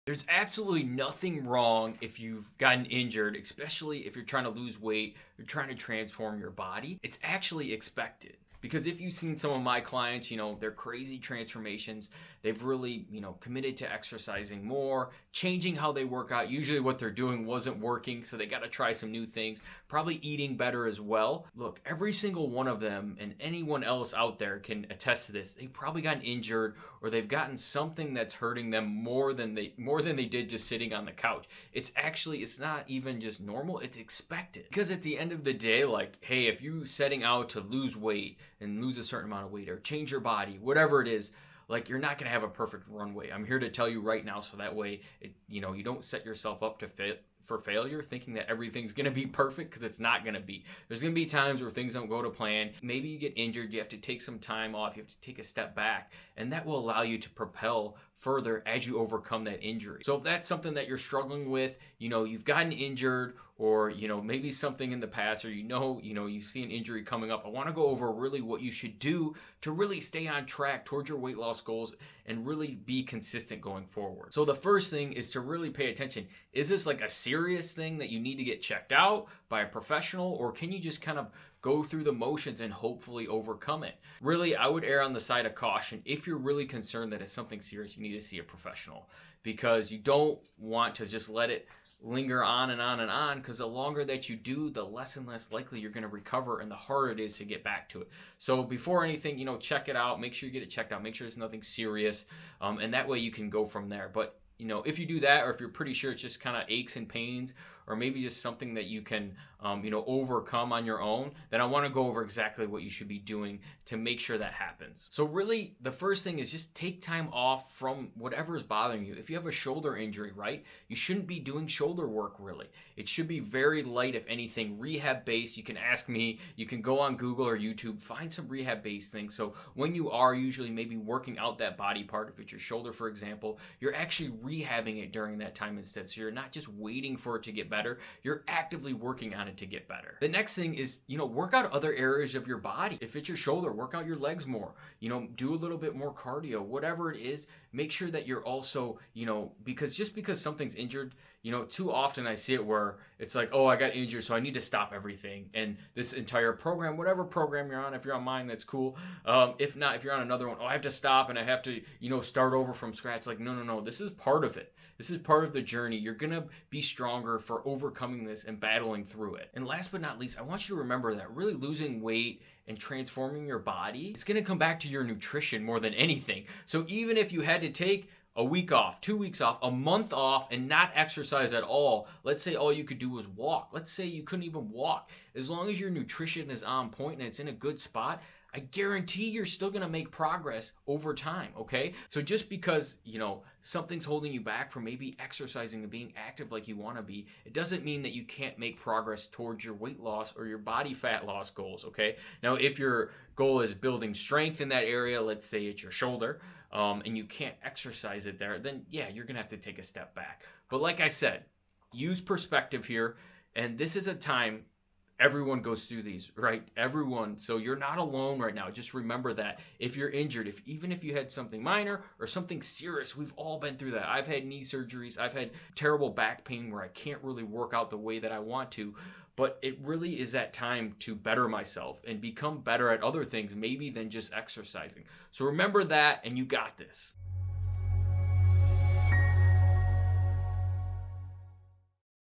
There's absolutely nothing wrong if you've gotten injured, especially if you're trying to lose weight, you're trying to transform your body. It's actually expected. Because if you've seen some of my clients, they're crazy transformations. They've really, committed to exercising more, changing how they work out. Usually what they're doing wasn't working, so they got to try some new things. Probably eating better as well. Look, every single one of them and anyone else out there can attest to this. They've probably gotten injured or they've gotten something that's hurting them more than they did just sitting on the couch. It's not even just normal, it's expected. Because at the end of the day, like, hey, if you're setting out to lose weight and lose a certain amount of weight or change your body, whatever it is, like, you're not going to have a perfect runway. I'm here to tell you right now, so that way, you don't set yourself up for failure thinking that everything's going to be perfect, because it's not going to be. There's going to be times where things don't go to plan. Maybe you get injured, you have to take some time off, you have to take a step back, and that will allow you to propel further as you overcome that injury. So if that's something that you're struggling with, you've gotten injured, or maybe something in the past, or you see an injury coming up, I want to go over really what you should do to really stay on track towards your weight loss goals and really be consistent going forward. So the first thing is to really pay attention. Is this like a serious thing that you need to get checked out by a professional, or can you just kind of go through the motions and hopefully overcome it? Really, I would err on the side of caution. If you're really concerned that it's something serious, you need to see a professional, because you don't want to just let it linger on and on and on, because the longer that you do, the less and less likely you're going to recover and the harder it is to get back to it. So before anything, check it out, make sure you get it checked out, make sure it's nothing serious, and that way you can go from there. But if you do that, or if you're pretty sure it's just kind of aches and pains, or maybe just something that you can, overcome on your own, then I want to go over exactly what you should be doing to make sure that happens. So really, the first thing is just take time off from whatever is bothering you. If you have a shoulder injury, right, you shouldn't be doing shoulder work, really. It should be very light, if anything, rehab-based. You can ask me, you can go on Google or YouTube, find some rehab-based things. So when you are usually maybe working out that body part, if it's your shoulder, for example, you're actually rehabbing it during that time instead. So you're not just waiting for it to get better, you're actively working on it to get better. The next thing is, work out other areas of your body. If it's your shoulder, work out your legs more, do a little bit more cardio, whatever it is. Make sure that you're also, because just because something's injured, too often I see it where it's like, oh, I got injured, so I need to stop everything. And this entire program, whatever program you're on, if you're on mine, that's cool. If not, if you're on another one, oh, I have to stop and I have to, start over from scratch. Like, no, this is part of it. This is part of the journey. You're going to be stronger for overcoming this and battling through it. And last but not least, I want you to remember that really losing weight and transforming your body, it's going to come back to your nutrition more than anything. So even if you had to take a week off, 2 weeks off, a month off, and not exercise at all, let's say all you could do was walk. Let's say you couldn't even walk. As long as your nutrition is on point and it's in a good spot, I guarantee you're still going to make progress over time, okay? So just because, something's holding you back from maybe exercising and being active like you want to be, it doesn't mean that you can't make progress towards your weight loss or your body fat loss goals, okay? Now, if your goal is building strength in that area, let's say it's your shoulder, and you can't exercise it there, then yeah, you're going to have to take a step back. But like I said, use perspective here, and this is a time everyone goes through these, right? Everyone. So you're not alone right now. Just remember that if you're injured, even if you had something minor or something serious, we've all been through that. I've had knee surgeries. I've had terrible back pain where I can't really work out the way that I want to. But it really is that time to better myself and become better at other things, maybe than just exercising. So remember that, and you got this.